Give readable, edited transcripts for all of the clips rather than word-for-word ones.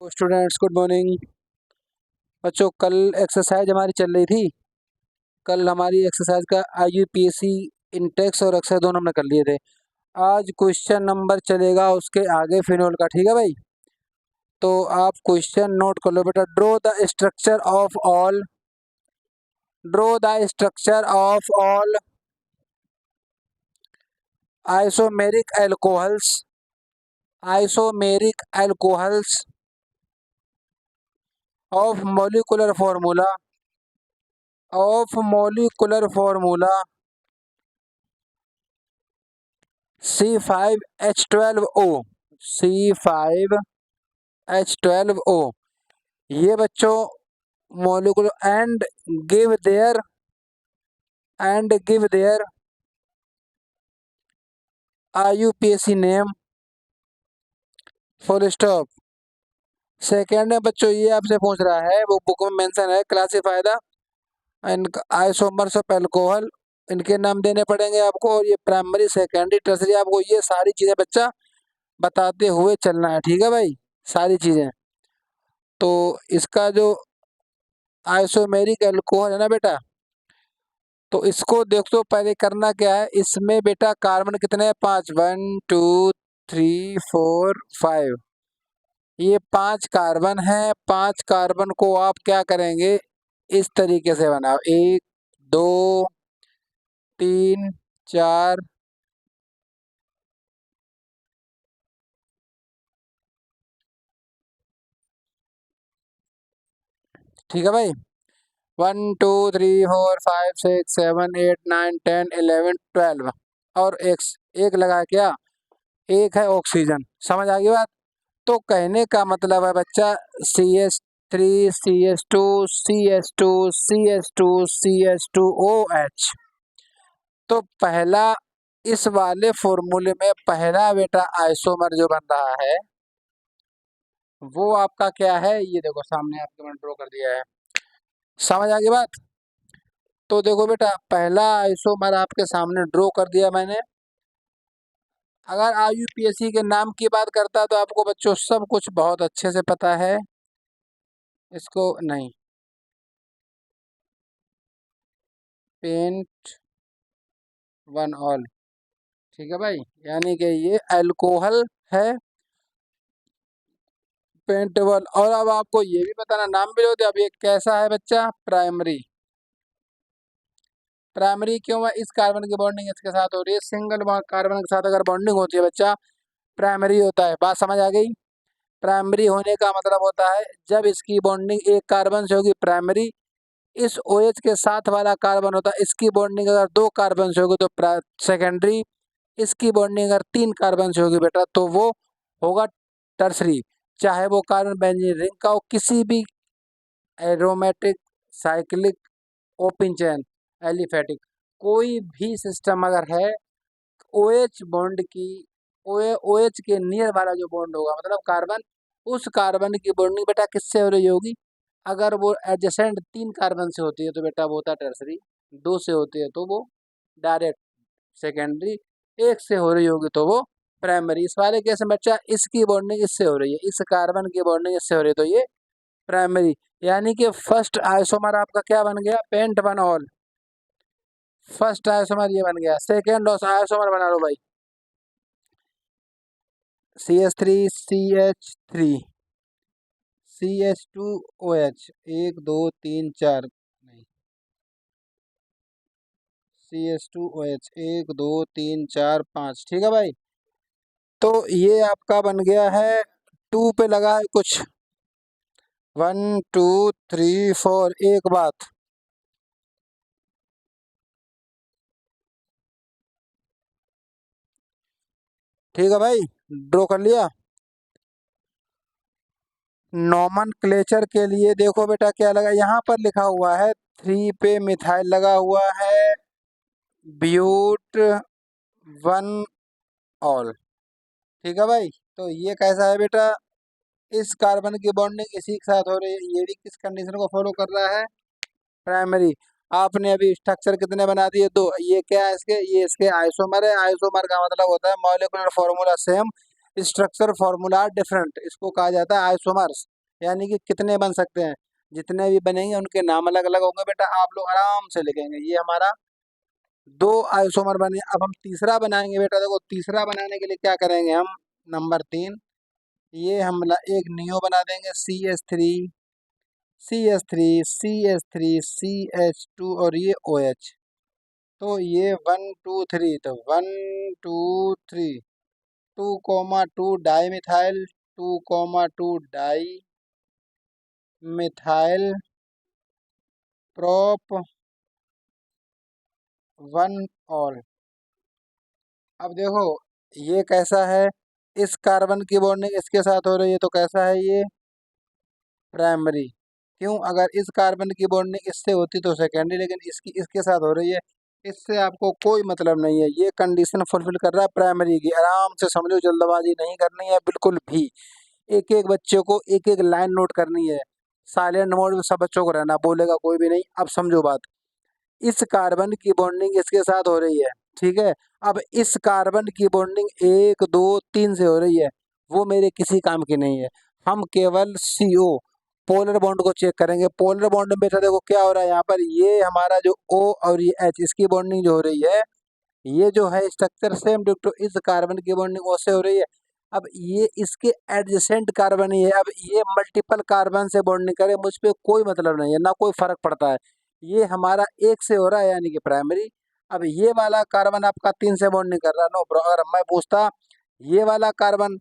Students good morning. बच्चों कल exercise हमारी चल रही थी। कल हमारी एक्सरसाइज का IUPAC इंटेक्स और एक्सरसाइज दोनों हमने कर लिए थे। आज क्वेश्चन नंबर चलेगा उसके आगे फिनोल का। ठीक है भाई, तो आप क्वेश्चन नोट कर लो बेटा। Draw the structure of all isomeric alcohols of molecular formula C5H12O। ये बच्चों molecular give their IUPAC name full stop. Second में बच्चों ये आपसे पूछ रहा है, वो बुक में मेंशन है, classify the isomers of alcohol, इनके नाम देने पड़ेंगे आपको। और ये प्राइमरी सेकेंडरी टर्सरी, आपको ये सारी चीज़ें बच्चा बताते हुए चलना है। ठीक है भाई, सारी चीज़ें। तो इसका जो आइसोमेरिक एल्कोहल है ना बेटा, तो इसको देखो पहले करना क्या है। इसमें बेटा कार्बन कितने हैं? 5, 1 2 3 4 5। ये 5 कार्बन है। 5 कार्बन को आप क्या करेंगे, इस तरीके से बनाओ। 1 2 3 4, ठीक है भाई। 1 2 3 4 5 6 7 8 9 10 11 12 और एक लगा क्या, एक है ऑक्सीजन। समझ आ गई बात? तो कहने का मतलब है बच्चा CH3 CH2 CH2 CH2 CH2OH। तो पहला इस वाले फॉर्मूले में पहला बेटा आइसोमर जो बन रहा है वो आपका क्या है, ये देखो सामने आपके मैंने ड्रॉ कर दिया है। समझ आ गई बात? तो देखो बेटा, पहला आइसोमर आपके सामने ड्रॉ कर दिया मैंने। अगर IUPAC के नाम की बात करता है तो आपको बच्चों सब कुछ बहुत अच्छे से पता है। इसको नहीं, पेंट वन ऑल, ठीक है भाई, यानी कि ये अल्कोहल है, पेंटेबल। और अब आपको ये भी बताना, नाम भी होते। अब ये कैसा है बच्चा? प्राइमरी क्यों है? इस कार्बन की बॉन्डिंग इसके साथ हो रही है। सिंगल कार्बन के साथ अगर बॉन्डिंग होती है बच्चा, प्राइमरी होता है। बात समझ आ गई? प्राइमरी होने का मतलब होता है जब इसकी बॉन्डिंग एक कार्बन से होगी प्राइमरी, इस OH के साथ वाला कार्बन होता है, इसकी बॉन्डिंग अगर 2 कार्बन से होगी तो सेकेंडरी, इसकी बॉन्डिंग अगर 3 कार्बन से होगी बेटा तो वो होगा टर्सरी। चाहे वो कार्बन बेंजीन रिंग का हो, किसी भी aromatic, cyclic, open chain, aliphatic, कोई भी सिस्टम अगर है, OH बॉन्ड की OH के नियर वाला जो बॉन्ड होगा मतलब कार्बन, उस कार्बन की बॉन्डिंग बेटा किससे हो रही होगी? अगर वो एडजेसेंट 3 कार्बन से होती है तो बेटा वो होता है टर्सरी, 2 से होती है तो वो डायरेक्ट सेकेंडरी, 1 से हो रही होगी तो वो प्राइमरी। इस वाले केस में बच्चा इसकी बॉन्डिंग इससे हो रही है, इस कार्बन की बॉन्डिंग इससे हो रही है तो ये प्राइमरी। यानी कि फर्स्ट आइसोमर आपका क्या बन गया? Pent one all. First isomer ये बन गया। सेकेंड आइसोमर बना लो भाई, CH3 CH3 CH2OH, 1 2 3 4 नहीं, CH2OH 1 2 3 4 5, ठीक है भाई। तो ये आपका बन गया है। 2 पे लगा है कुछ, 1 2 3 4। एक बात, ठीक है भाई, ड्रॉ कर लिया। नोमेनक्लेचर के लिए देखो बेटा क्या लगा, यहाँ पर लिखा हुआ है 3 पे मिथाइल लगा हुआ है, ब्यूट वन ऑल, ठीक है भाई। तो ये कैसा है बेटा? इस कार्बन की बॉन्डिंग इसी के साथ हो रही है, ये भी किस कंडीशन को फॉलो कर रहा है? प्राइमरी। आपने अभी स्ट्रक्चर कितने बना दिए? 2। ये क्या है इसके? ये इसके आइसोमर है। आइसोमर का मतलब होता है molecular formula same. Structure formula different, इसको कहा जाता है आइसोमर्स। यानी कि कितने बन सकते हैं, जितने भी बनेंगे उनके नाम अलग अलग होंगे बेटा, आप लोग आराम से लिखेंगे। ये हमारा दो आइसोमर बने। अब हम तीसरा बनाएंगे बेटा, देखो तीसरा बनाने के लिए क्या करेंगे हम, नंबर 3, ये हम एक नियो बना देंगे, CH3 और ये OH। तो ये 1 2 3, तो 1 2 3, 2 2 di methyl, 2 di methyl prop 1 all. अब देखो ये कैसा है, इस कार्बन की बॉन्डिंग इसके साथ हो रही है तो कैसा है ये, प्राइमरी। क्यों, अगर इस कार्बन की बॉन्डिंग इससे होती तो सेकेंडरी, लेकिन इसकी इसके साथ हो रही है, इससे आपको कोई मतलब नहीं है। ये कंडीशन फुलफिल कर रहा है प्राइमरी की, आराम से समझो, जल्दबाजी नहीं करनी है बिल्कुल भी। एक एक बच्चे को एक एक लाइन नोट करनी है, साइलेंट मोड में सब बच्चों को रहना, बोलेगा कोई भी नहीं। अब समझो बात, इस कार्बन की बॉन्डिंग इसके साथ हो रही है, ठीक है। अब इस कार्बन की बॉन्डिंग 1 2 3 से हो रही है, वो मेरे किसी काम की नहीं है। हम केवल CO पोलर बॉन्ड को चेक करेंगे। पोलर बॉन्ड में बेटा देखो क्या हो रहा है यहाँ पर, ये हमारा जो O और ये H, इसकी बॉन्डिंग जो हो रही है, ये जो है स्ट्रक्चर सेम डिट्टो इस कार्बन की बॉन्डिंग O से हो रही है। अब ये इसके एडजेसेंट कार्बन ही है, अब ये मल्टीपल कार्बन से बॉन्डिंग करे, मुझ पे कोई मतलब नहीं है, ना कोई फर्क पड़ता है। ये हमारा एक से हो रहा है यानी कि प्राइमरी। अब ये वाला कार्बन आपका 3 से बॉन्डिंग कर रहा है, नो ब्रो। अगर मैं पूछता ये वाला कार्बन,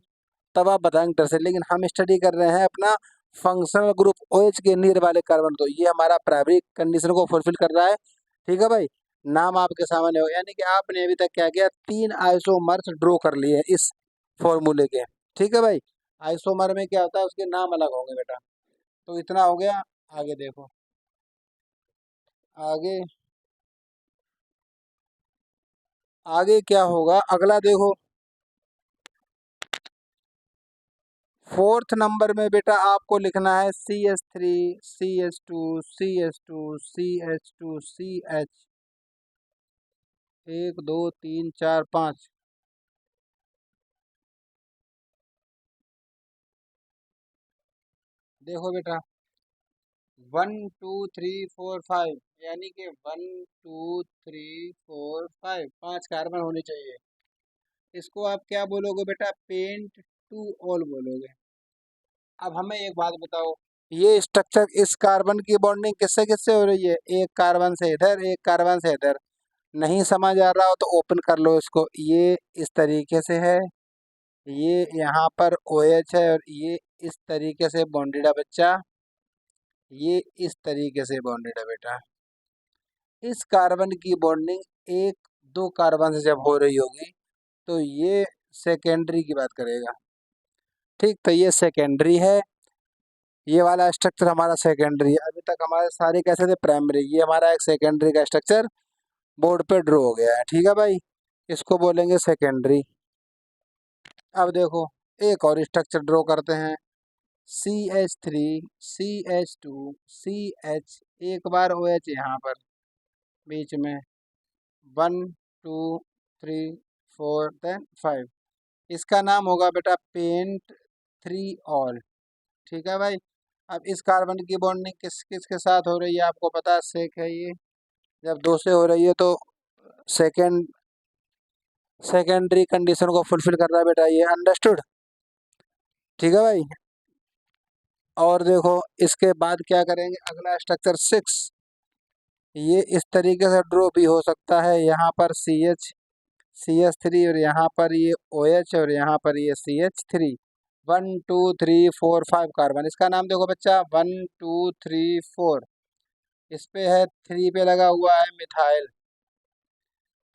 तब आप बताएंगे डर से, लेकिन हम स्टडी कर रहे हैं अपना फंक्शनल ग्रुप OH के नियर वाले कार्बन, तो ये हमारा प्राइमरी कंडीशन को फुलफिल कर रहा है। ठीक है भाई, नाम आपके सामने हो, यानी कि आपने अभी तक क्या किया, 3 आइसोमर्स ड्रॉ कर लिए इस फॉर्मूले के। ठीक है भाई, आइसोमर में क्या होता है, उसके नाम अलग होंगे बेटा। तो इतना हो गया, आगे देखो, आगे आगे क्या होगा, अगला देखो। 4th नंबर में बेटा आपको लिखना है CH3 CH2 CH2 CH, 1 2 3 4 5। देखो बेटा, 1 2 3 4 5, यानी कि 1 2 3 4 5, 5 कार्बन होने चाहिए। इसको आप क्या बोलोगे बेटा, पेंट टू ऑल बोलोगे। अब हमें एक बात बताओ, ये स्ट्रक्चर, इस कार्बन की बॉन्डिंग किससे किससे हो रही है, एक कार्बन से इधर, एक कार्बन से इधर। नहीं समझ आ रहा हो तो ओपन कर लो इसको, ये इस तरीके से है, ये यहाँ पर OH है, और ये इस तरीके से बॉन्डेड है बच्चा, ये इस तरीके से बॉन्डेड है बेटा। इस कार्बन की बॉन्डिंग एक दो कार्बन से जब हो रही होगी तो ये सेकेंडरी की बात करेगा। ठीक, तो ये सेकेंडरी है, ये वाला स्ट्रक्चर हमारा सेकेंडरी है। अभी तक हमारे सारे कैसे थे, प्राइमरी। ये हमारा एक सेकेंडरी का स्ट्रक्चर बोर्ड पे ड्रॉ हो गया है। ठीक है भाई, इसको बोलेंगे सेकेंडरी। अब देखो एक और स्ट्रक्चर ड्रॉ करते हैं, CH3 CH2 CH, एक बार OH यहाँ पर बीच में, 1 2 3 4 देन 5। इसका नाम होगा बेटा पेंट 3 ऑल। ठीक है भाई। अब इस कार्बन की बॉन्डिंग किस किस के साथ हो रही है, आपको पता है, सेक है ये। जब 2 से हो रही है तो सेकेंडरी कंडीशन को फुलफिल कर रहा है बेटा, ये अंडरस्टूड। ठीक है भाई, और देखो इसके बाद क्या करेंगे, अगला स्ट्रक्चर 6। ये इस तरीके से ड्रॉ भी हो सकता है, यहाँ पर CH3 और यहाँ पर ये OH और यहाँ पर ये CH3। 1 2 3 4 5 कार्बन, इसका नाम देखो बच्चा, 1 2 3 4। इस पे है 3 पे लगा हुआ है मिथाइल,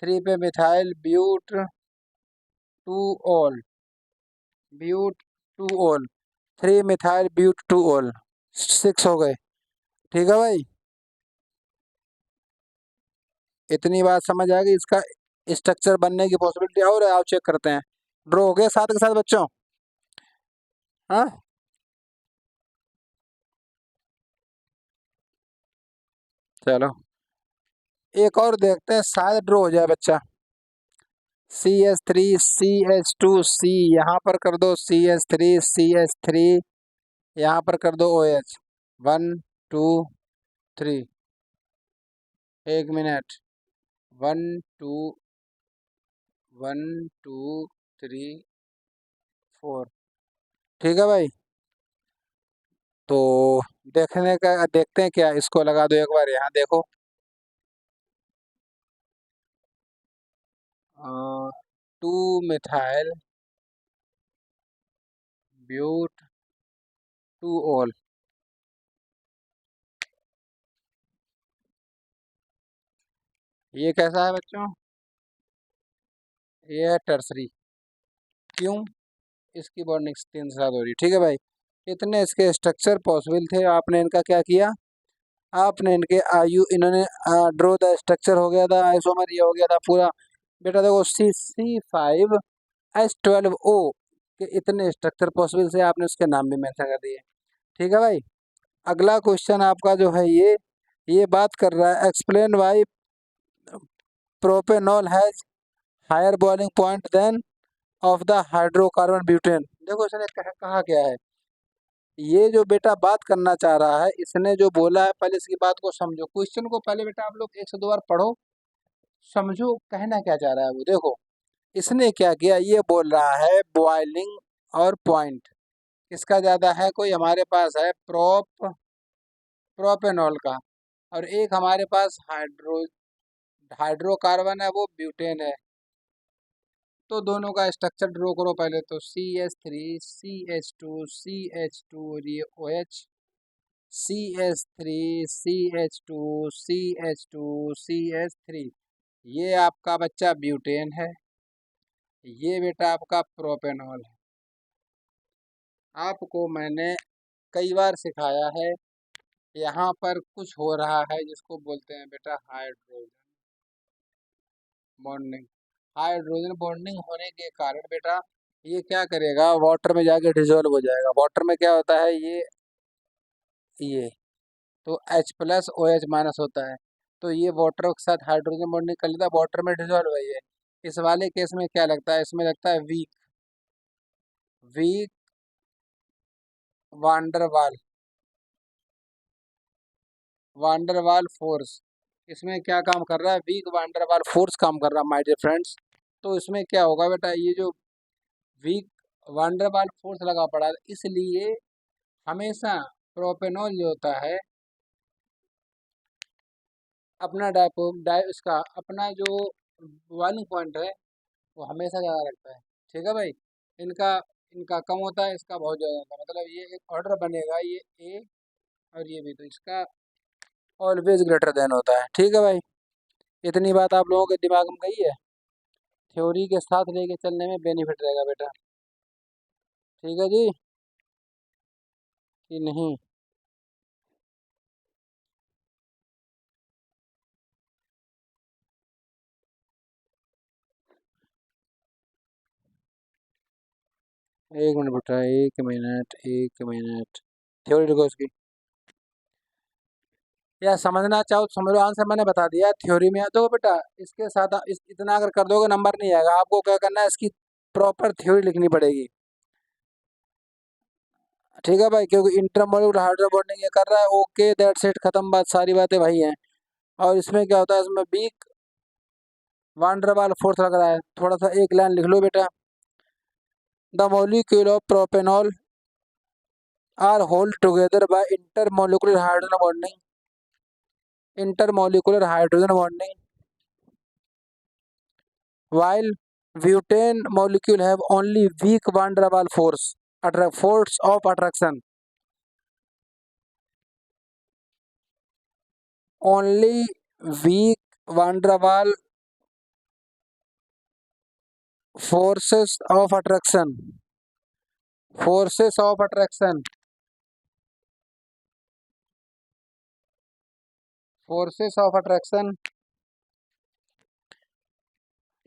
3 पे methyl but 2 ol, but 2 ol, 3 methyl but 2 ol, 6 हो गए। ठीक है भाई, इतनी बात समझ आ गई। इसका स्ट्रक्चर बनने की पॉसिबिलिटी और है, आओ चेक करते हैं। ड्रॉ हो गए साथ के साथ बच्चों, हाँ। चलो एक और देखते हैं, शायद ड्रॉ हो जाए बच्चा। CH3CH2C, यहाँ पर कर दो CH3CH3, यहाँ पर कर दो OH। 1 2 3, 1 मिनट। 1 2 1 2 3 4। ठीक है भाई। तो देखते हैं क्या, इसको लगा दो एक बार, यहाँ देखो। 2 मिथाइल ब्यूट टू ऑल। ये कैसा है बच्चों? ये है टर्सरी। क्यों? इसकी बॉन्डिंग 3 से 7 हो रही। ठीक है भाई। इतने इसके स्ट्रक्चर पॉसिबल थे, आपने इनका क्या किया, आपने इनके आयु, इन्होंने ड्रो द स्ट्रक्चर हो गया था, आइसोमर ये हो गया था पूरा। बेटा देखो C5H12O के इतने स्ट्रक्चर पॉसिबल से आपने उसके नाम भी मेंशन कर दिए। ठीक है भाई। अगला क्वेश्चन आपका जो है ये बात कर रहा है, explain why propanol has higher boiling point than of the hydrocarbon butane. देखो इसने कहा क्या है, ये जो बेटा बात करना चाह रहा है, इसने जो बोला है, पहले इसकी बात को समझो, क्वेश्चन को पहले बेटा आप लोग 1 से 2 बार पढ़ो, समझो कहना क्या चाह रहा है वो। देखो इसने क्या किया, ये बोल रहा है बॉइलिंग और पॉइंट किसका ज़्यादा है, कोई हमारे पास है प्रोपेनॉल का, और एक हमारे पास हाइड्रोकार्बन है, वो ब्यूटेन है। तो दोनों का स्ट्रक्चर ड्रॉ करो पहले। तो CH3CH2CH2 और ये OH, CH3CH2CH2CH3, ये आपका बच्चा ब्यूटेन है, ये बेटा आपका प्रोपेनॉल है। आपको मैंने कई बार सिखाया है, यहाँ पर कुछ हो रहा है जिसको बोलते हैं बेटा हाइड्रोजन बॉन्डिंग। हाइड्रोजन बॉन्डिंग होने के कारण बेटा ये क्या करेगा, वाटर में जाके डिजोल्व हो जाएगा। वाटर में क्या होता है, ये तो H+OH- होता है, तो ये वाटर के साथ हाइड्रोजन बॉन्डिंग कर लेता है, वाटर में डिजोल्व है ये। इस वाले केस में क्या लगता है, इसमें लगता है weak weak van der Waals van der Waals force. इसमें क्या काम कर रहा है, वीक वांडरवाल फोर्स काम कर रहा है माय डियर फ्रेंड्स। तो इसमें क्या होगा बेटा, ये जो वीक वांडरवाल फोर्स लगा पड़ा है, इसलिए हमेशा प्रोपेनॉल जो होता है अपना इसका अपना जो बॉइलिंग पॉइंट है वो हमेशा ज़्यादा रखता है। ठीक है भाई। इनका इनका कम होता है, इसका बहुत ज़्यादा होता है, मतलब ये एक ऑर्डर बनेगा, ये ए और ये भी, तो इसका ऑलवेज ग्रेटर देन होता है। ठीक है भाई। इतनी बात आप लोगों के दिमाग में गई है, थ्योरी के साथ लेके चलने में बेनिफिट रहेगा बेटा। ठीक है जी कि नहीं? 1 मिनट बेटा, 1 मिनट 1 मिनट। थ्योरी देखो इसकी, या समझना चाहो तो समझ लो, आंसर मैंने बता दिया थ्योरी में। तो बेटा इसके साथ इतना अगर कर दोगे नंबर नहीं आएगा, आपको क्या करना है, इसकी प्रॉपर थ्योरी लिखनी पड़ेगी। ठीक है भाई, क्योंकि इंटरमोलिकुलर हाइड्रोजन बॉन्डिंग ये कर रहा है, ओके दैट्स इट, खत्म बात, सारी बातें वही हैं। और इसमें क्या होता है, इसमें वीक वांडरवाल फोर्स लग रहा है। थोड़ा सा एक लाइन लिख लो बेटा, the molecule of propanol are hold together by intermolecular hydrogen bonding while butane molecule have only weak van der Waal force of attraction. Only weak van der Waal forces of attraction. Forces of attraction. Forces of attraction.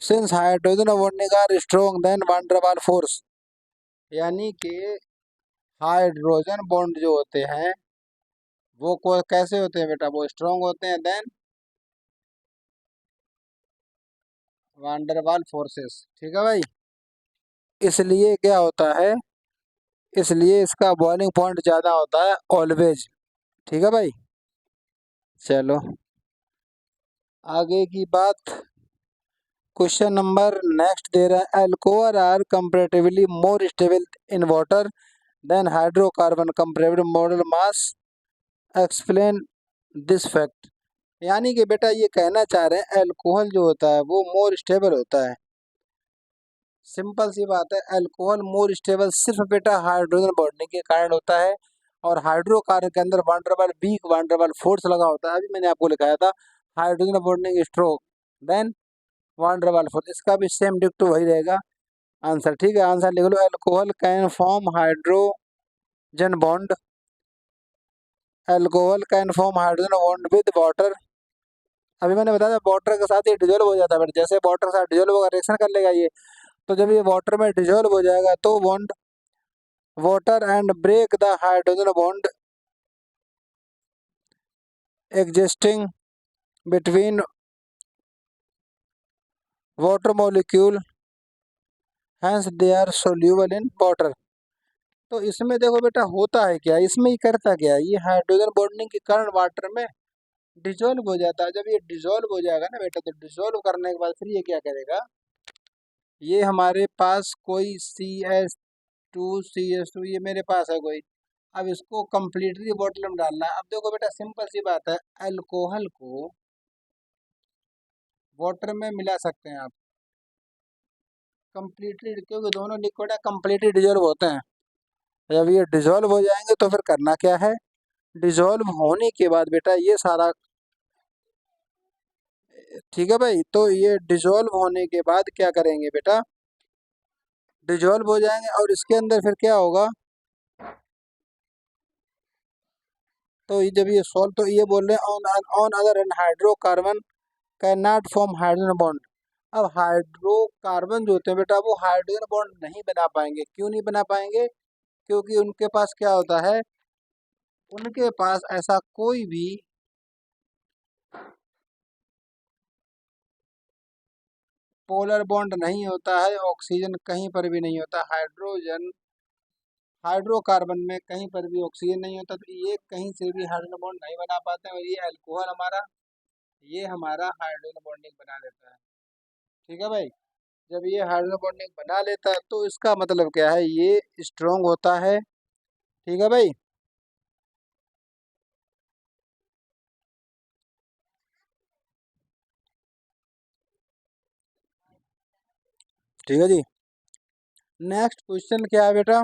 Since hydrogen bonding are strong than van der Waal force. यानी कि hydrogen bond जो होते हैं वो कैसे होते हैं बेटा, वो स्ट्रांग होते हैं देन वांडरवाल फोर्सेस, ठीक है भाई। इसलिए क्या होता है, इसलिए इसका बॉइलिंग पॉइंट ज़्यादा होता है ऑलवेज, ठीक है भाई। चलो आगे की बात, क्वेश्चन नंबर नेक्स्ट दे रहा है, alcohol are comparatively more stable in water than hydrocarbon comparative model mass, explain this fact. यानी कि बेटा ये कहना चाह रहे हैं अल्कोहल जो होता है वो मोर स्टेबल होता है। सिंपल सी बात है, अल्कोहल मोर स्टेबल सिर्फ बेटा हाइड्रोजन बॉन्डिंग के कारण होता है, और हाइड्रोकार्बन के अंदर वांडरवाल वीक वांडरवाल फोर्स लगा होता है। अभी मैंने आपको लिखाया था hydrogen bonding stroke then van der Waals force, इसका भी सेम डिक्टो वही रहेगा आंसर, ठीक है। आंसर लिख लो, alcohol can form hydrogen bond, alcohol can form hydrogen bond with water. अभी मैंने बताया वाटर के साथ ये डिजोल्व हो जाता है, बट जैसे वाटर के साथ डिजोल्व होगा रिएक्शन कर लेगा ये, तो जब ये वाटर में डिजोल्व हो जाएगा तो bond water and break the hydrogen bond existing between water molecule, hence they are soluble in water. तो इसमें देखो बेटा होता है क्या, इसमें ही करता क्या है, ये हाइड्रोजन बॉन्डिंग के कारण वाटर में डिजोल्व हो जाता है। जब ये डिजोल्व हो जाएगा ना बेटा, तो डिजोल्व करने के बाद फिर ये क्या करेगा, ये हमारे पास कोई CH2 ये मेरे पास है कोई, अब इसको कंप्लीटली बॉटल में डालना है। अब देखो बेटा सिंपल सी बात है, अल्कोहल को वाटर में मिला सकते हैं आप कंप्लीटली, क्योंकि दोनों लिक्विड है कंप्लीटली डिजोल्व होते हैं। जब ये डिजोल्व हो जाएंगे तो फिर करना क्या है, डिजोल्व होने के बाद बेटा ये सारा, ठीक है भाई, तो ये डिजोल्व होने के बाद क्या करेंगे बेटा, डिजोल्व हो जाएंगे और इसके अंदर फिर क्या होगा, तो ये जब ये सॉल्व, तो ये बोल रहे हैं on on other and hydrocarbon can not form hydrogen bond. अब हाइड्रोकार्बन जो होते हैं बेटा वो हाइड्रोजन बॉन्ड नहीं बना पाएंगे, क्यों नहीं बना पाएंगे, क्योंकि उनके पास क्या होता है, उनके पास ऐसा कोई भी पोलर बॉन्ड नहीं होता है, ऑक्सीजन कहीं पर भी नहीं होता, हाइड्रोकार्बन में कहीं पर भी ऑक्सीजन नहीं होता, तो ये कहीं से भी हाइड्रोजन बॉन्ड नहीं बना पाते हैं, और ये अल्कोहल हमारा, ये हमारा हाइड्रोजन बॉन्डिंग बना देता है, ठीक है भाई। जब ये हाइड्रोजन बॉन्डिंग बना लेता है तो इसका मतलब क्या है, ये स्ट्रोंग होता है, ठीक है भाई। ठीक है जी, नेक्स्ट क्वेश्चन क्या है बेटा,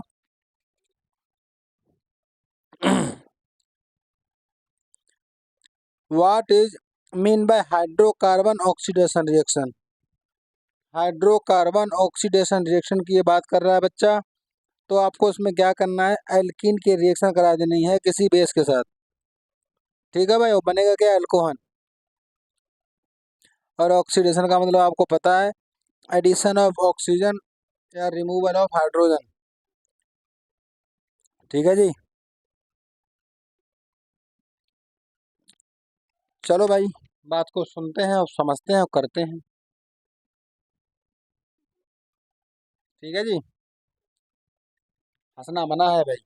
what is mean by hydrocarbon oxidation reaction. Hydrocarbon oxidation reaction की ये बात कर रहा है बच्चा, तो आपको उसमें क्या करना है, एल्कीन की रिएक्शन करा देनी है किसी बेस के साथ, ठीक है भाई, वो बनेगा क्या, एल्कोहल। और ऑक्सीडेशन का मतलब आपको पता है, एडिशन ऑफ ऑक्सीजन या रिमूवल ऑफ हाइड्रोजन, ठीक है जी। चलो भाई बात को सुनते हैं और समझते हैं और करते हैं, ठीक है जी, हंसना मना है भाई।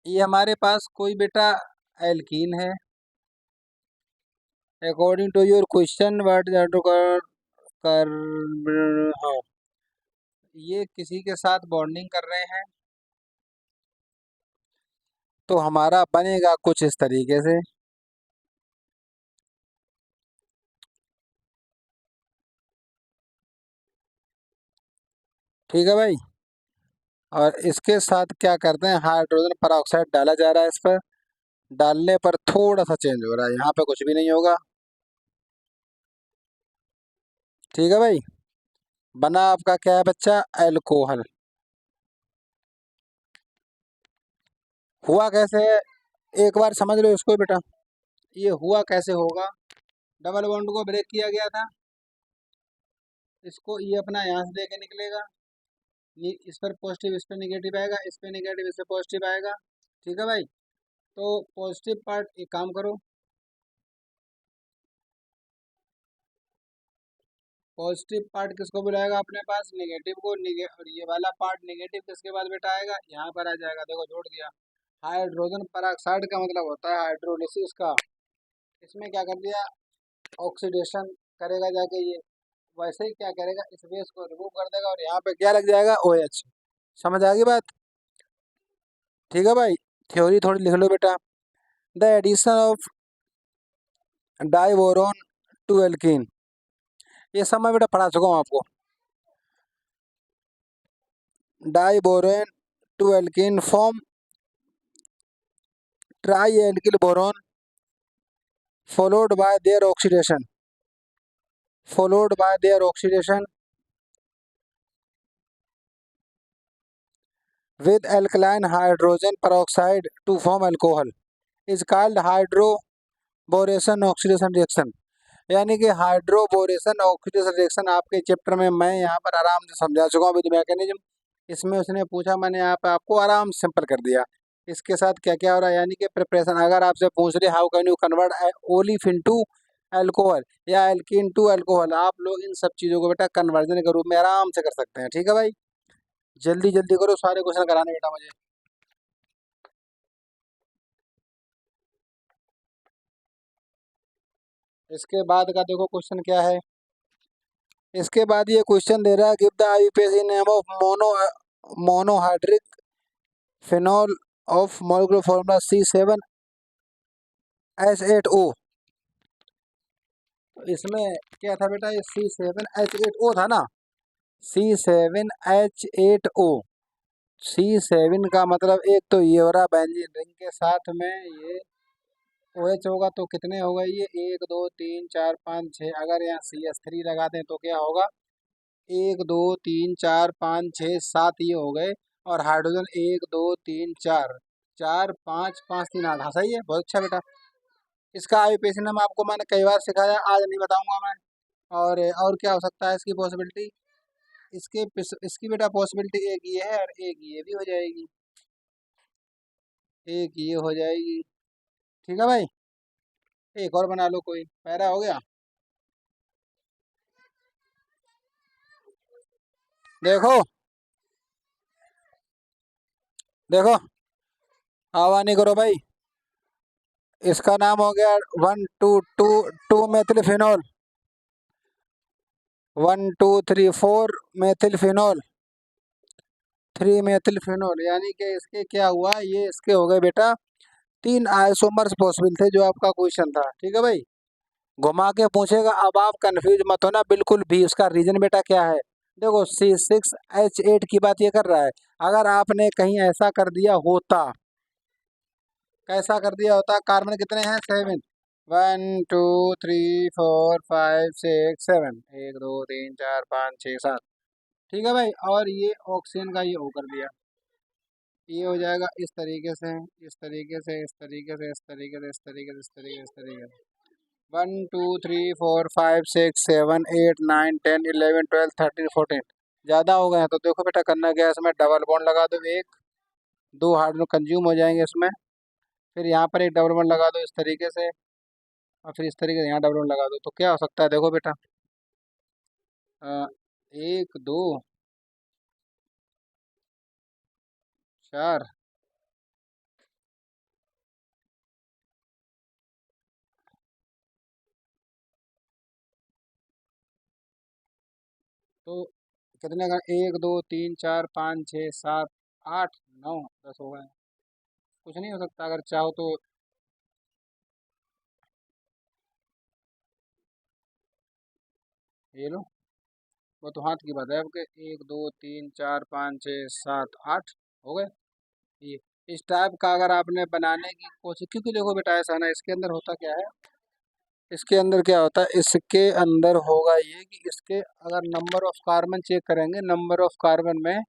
ये हमारे पास कोई बेटा एल्कीन है, according to your question what is कर, हाँ, ये किसी के साथ बॉन्डिंग कर रहे हैं, तो हमारा बनेगा कुछ इस तरीके से, ठीक है भाई। और इसके साथ क्या करते हैं, हाइड्रोजन परऑक्साइड डाला जा रहा है इस पर, डालने पर थोड़ा सा चेंज हो रहा है, यहाँ पे कुछ भी नहीं होगा, ठीक है भाई। बना आपका क्या है बच्चा, एल्कोहल। हुआ कैसे है, एक बार समझ लो इसको बेटा, ये हुआ कैसे होगा, डबल बॉन्ड को ब्रेक किया गया था, इसको ये अपना यहाँ से देके निकलेगा, ये इस पर पॉजिटिव इस पर निगेटिव आएगा, इस पर निगेटिव इस पर पॉजिटिव आएगा, ठीक है भाई। तो पॉजिटिव पार्ट एक काम करो, पॉजिटिव पार्ट किसको बुलाएगा अपने पास, नेगेटिव को। और ये वाला पार्ट नेगेटिव किसके बाद बेटा आएगा, यहाँ पर आ जाएगा। देखो जोड़ दिया। हाइड्रोजन पेरोक्साइड का मतलब होता है हाइड्रोलिसिस का। इसमें क्या कर दिया, ऑक्सीडेशन करेगा जाके ये, वैसे ही क्या करेगा, इस बेस को रिमूव कर देगा और यहाँ पे क्या लग जाएगा, OH। समझ आ गई बात, ठीक है भाई। थ्योरी थोड़ी लिख लो बेटा। The addition of diborane to alkene, ये सब मैं बेटा पढ़ा चुका हूँ आपको। Diborane to alkene form tri alkyl boron followed by their oxidation, followed by their oxidation with alkaline hydrogen peroxide to form alcohol is called hydroboration oxidation reaction। यानी कि हाइड्रोबोरेशन ऑक्सीडेशन रिएक्शन आपके चैप्टर में मैं यहाँ पर आराम से समझा चुका हूँ विद मैकेनिज्म। इसमें उसने पूछा, मैंने यहाँ पे आपको आराम से सिंपल कर दिया। इसके साथ क्या क्या हो रहा है, यानी कि प्रिपरेशन अगर आपसे पूछ रहे how can you convert olefin into alcohol या एल्कीन टू अल्कोहल, आप लोग इन सब चीज़ों को बेटा कन्वर्जन के रूप में आराम से कर सकते हैं। ठीक है भाई, जल्दी जल्दी करो, सारे क्वेश्चन कराने बेटा मुझे। इसके बाद का देखो क्वेश्चन क्या है। इसके बाद ये क्वेश्चन दे रहा है, give the IUPAC name of monohydric phenol of molecular formula C7H8O। इसमें क्या था बेटा, ये C7H8O था ना, C7H8O। C7 का मतलब एक तो ये हो रहा बेंजीन रिंग के साथ में ये OH होगा, तो कितने हो गए ये, 1 2 3 4 5 6। अगर यहाँ CH3 लगा दें तो क्या होगा, 1 2 3 4 5 6 7 ये हो गए। और हाइड्रोजन 1 2 3 4 4 5 5 3 8। हाँ सही है, बहुत अच्छा बेटा। इसका आईयूपीएसी नाम आपको मैंने कई बार सिखाया, आज नहीं बताऊंगा मैं। और क्या हो सकता है इसकी पॉसिबिलिटी, इसकी बेटा पॉसिबिलिटी एक ये है और एक ये भी हो जाएगी, एक ये हो जाएगी। ठीक है भाई, एक और बना लो, कोई पैरा हो गया। देखो देखो, आवा नहीं करो भाई। इसका नाम हो गया 1 2 2 मेथिलफिनॉल, 1 2 3 4 मेथिलफिनॉल, 3 मेथिलफिनॉल। यानी कि इसके क्या हुआ, ये इसके हो गए बेटा 3 आइसोमर्स पॉसिबल थे जो आपका क्वेश्चन था। ठीक है भाई, घुमा के पूछेगा, अब आप कंफ्यूज मत होना बिल्कुल भी। उसका रीजन बेटा क्या है, देखो C6H8 की बात ये कर रहा है। अगर आपने कहीं ऐसा कर दिया होता, कैसा कर दिया होता, कार्बन कितने हैं 7, 1 2 3 4 5 6 7, 1 2 3 4 5 6 7। ठीक है भाई, और ये ऑक्सीजन का ये O कर दिया, ये हो जाएगा इस तरीके से, इस तरीके से, इस तरीके से, इस तरीके से, इस तरीके से, इस तरीके से, इस तरीके से। 1 2 3 4 5 6 7 8 9 10 11 12 13 14। ज़्यादा हो गए हैं तो देखो बेटा करना क्या है, इसमें डबल बॉन्ड लगा दो, एक दो हाइड्रोजन कंज्यूम हो जाएंगे इसमें। फिर यहाँ पर एक डबल बॉन्ड लगा दो इस तरीके से, और फिर इस तरीके से यहाँ डबल बॉन्ड लगा दो। तो क्या हो सकता है, देखो बेटा, 1 2 4, तो कितने का, 1 2 3 4 5 6 7 8 9 10 हो गए। कुछ नहीं हो सकता, अगर चाहो तो ये लो, वो तो हाथ की बात है आपके। 1 2 3 4 5 6 7 8 हो गए। ये इस टाइप का अगर आपने बनाने की कोशिश, क्योंकि देखो बेटा ऐसा ना, इसके अंदर होता क्या है, इसके अंदर क्या होता है, इसके अंदर होगा ये कि इसके अगर नंबर ऑफ कार्बन चेक करेंगे, नंबर ऑफ कार्बन में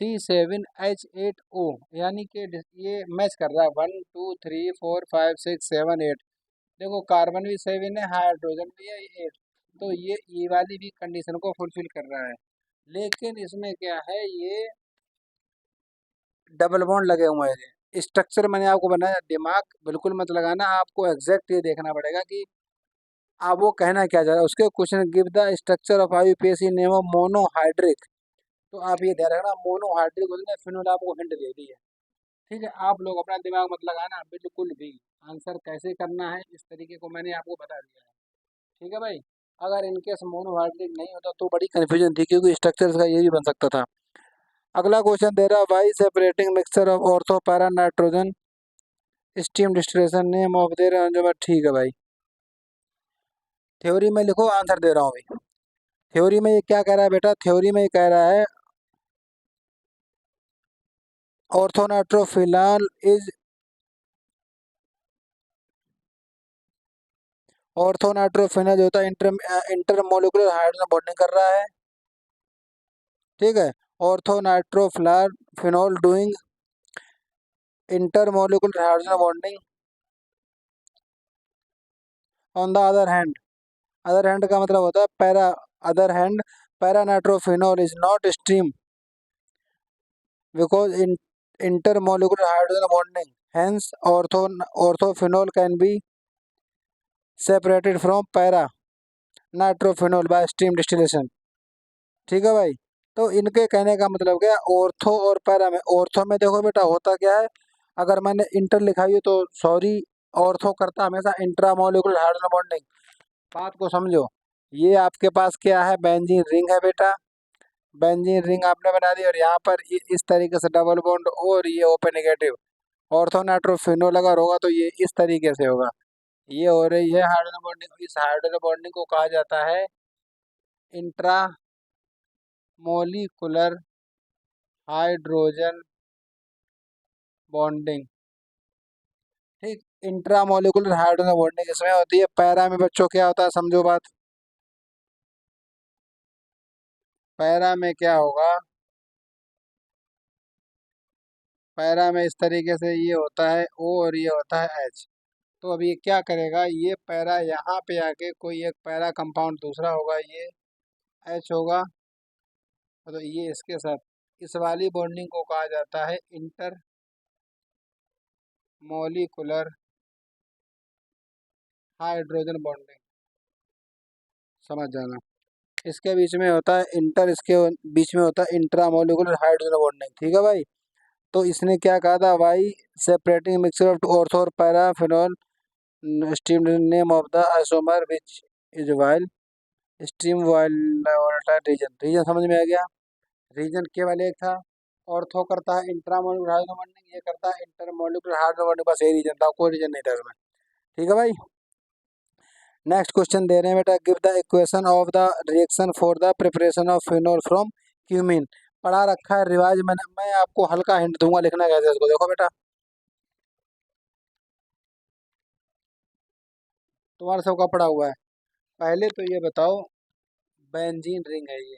C7H8O, यानी कि ये मैच कर रहा है 1 2 3 4 5 6 7 8। देखो कार्बन भी 7 है, हाइड्रोजन भी है 8, तो ये वाली भी कंडीशन को फुलफिल कर रहा है। लेकिन इसमें क्या है, ये डबल बॉन्ड लगे हुए हैं। स्ट्रक्चर मैंने आपको बनाया, दिमाग बिल्कुल मत लगाना, आपको एग्जैक्ट ये देखना पड़ेगा कि अब वो कहना क्या चाह रहा है, उसके question give the structure of IUPAC name of monohydric. तो आप ये ध्यान रखना, मोनोहाइड्रिक होता है फिनोल, आपको हिंट दे दी है। ठीक है, आप लोग अपना दिमाग मत लगाना बिल्कुल भी। आंसर कैसे करना है इस तरीके को मैंने आपको बता दिया है। ठीक है भाई। अगर इनकेस मोनोहाइड्रिक नहीं होता तो बड़ी कन्फ्यूजन थी, क्योंकि स्ट्रक्चर का ये भी बन सकता था। अगला क्वेश्चन दे रहा है, why separating mixture of ortho para nitrogen steam distillation name of दे रहे हैं। ठीक है भाई, थ्योरी में लिखो, आंसर दे रहा हूँ भाई। थ्योरी में ये क्या कह रहा है बेटा, थ्योरी में ये कह रहा है ऑर्थोनाइट्रोफिनॉल इज ऑर्थोनाइट्रोफिनॉल जो होता है इंटरमोलिकुलर हाइड्रोजन बॉन्डिंग कर रहा है। ठीक है, orthonitrophenol phenol doing intermolecular hydrogen bonding on the other hand का मतलब होता है para, other hand para nitrophenol is not stream because in intermolecular hydrogen bonding, hence orthophenol can be separated from para nitrophenol bye steam distillation. ठीक है भाई, तो इनके कहने का मतलब क्या, ऑर्थो और पैरा में, ऑर्थो में देखो बेटा होता क्या है, अगर मैंने इंटर लिखा है तो सॉरी, ऑर्थो करता हमेशा इंट्रामोलिकुलर हाइड्रोजन बॉन्डिंग। बात को समझो, ये आपके पास क्या है, बेंजीन रिंग है बेटा, बेंजीन रिंग आपने बना दी, और यहाँ पर इस तरीके से डबल बॉन्ड और ये ओपन नेगेटिव। ऑर्थो नाइट्रोफिनोल अगर होगा तो ये इस तरीके से होगा, ये हो रही है हाइड्रोजन बॉन्डिंग। इस हाइड्रोजन बॉन्डिंग को कहा जाता है इंट्रा मोलिकुलर हाइड्रोजन बॉन्डिंग। ठीक, इंट्रामोलिकुलर हाइड्रोजन बॉन्डिंग इसमें होती है। पैरा में बच्चों क्या होता है, समझो बात, पैरा में क्या होगा, पैरा में इस तरीके से ये होता है O और ये होता है H। तो अब ये क्या करेगा, ये पैरा यहाँ पे आके कोई एक पैरा कंपाउंड दूसरा होगा, ये H होगा, तो ये इसके साथ, इस वाली बॉन्डिंग को कहा जाता है इंटर मोलिकुलर हाइड्रोजन बॉन्डिंग। समझ जाना, इसके बीच में होता है इंटर, इसके बीच में होता है इंट्रामोलिकुलर हाइड्रोजन बॉन्डिंग। ठीक है भाई, तो इसने क्या कहा था, भाई सेपरेटिंग मिक्सचर ऑफ ऑर्थो और paraphenol steam name of the isomer which is while steam while reason. Reason समझ में आ गया, रीजन केवल एक था, ऑर्थो करता है इंट्रामोलिकुलर हाइड्रोजन बॉन्डिंग, ये करता है इंटरमोलिकुलर हाइड्रोजन बॉन्डिंग, बस यही रीजन था, कोई रीजन नहीं था इसमें। ठीक है भाई, नेक्स्ट क्वेश्चन दे रहे हैं बेटा, give the equation of the reaction for the preparation of phenol from cumene. पढ़ा रखा है, रिवाइज मैंने, मैं आपको हल्का हिंट दूंगा, लिखना कैसे इसको, देखो बेटा तुम्हारा सबका पढ़ा हुआ है। पहले तो ये बताओ, बेंजीन रिंग है ये,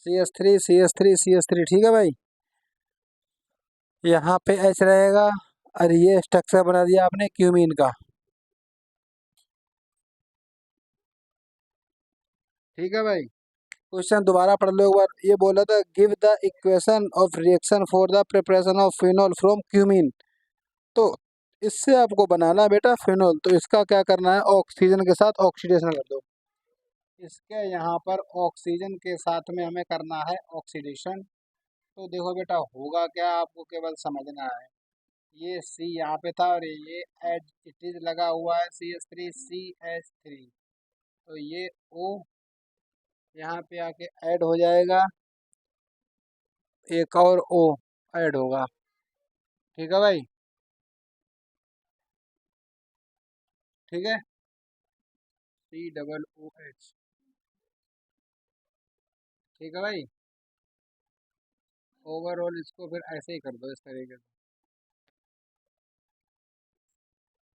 सी एस थ्री, ठीक है भाई, यहाँ पे एच रहेगा, और ये स्ट्रक्चर बना दिया आपने क्यूमीन का। ठीक है भाई, क्वेश्चन दोबारा पढ़ लो एक बार, ये बोला था give the equation of reaction for the preparation of phenol from cumene. तो इससे आपको बनाना है बेटा फिनोल, तो इसका क्या करना है, ऑक्सीजन के साथ ऑक्सीडेशन कर दो। इसके यहाँ पर ऑक्सीजन के साथ में हमें करना है ऑक्सीडेशन। तो देखो बेटा होगा क्या, आपको केवल समझना है, ये सी यहाँ पे था, और ये एच इट इज लगा हुआ है, CH3 तो ये O यहाँ पे आके ऐड हो जाएगा, एक और O ऐड होगा। ठीक है भाई, ठीक है, COOH। ठीक है भाई, ओवरऑल इसको फिर ऐसे ही कर दो इस तरीके से,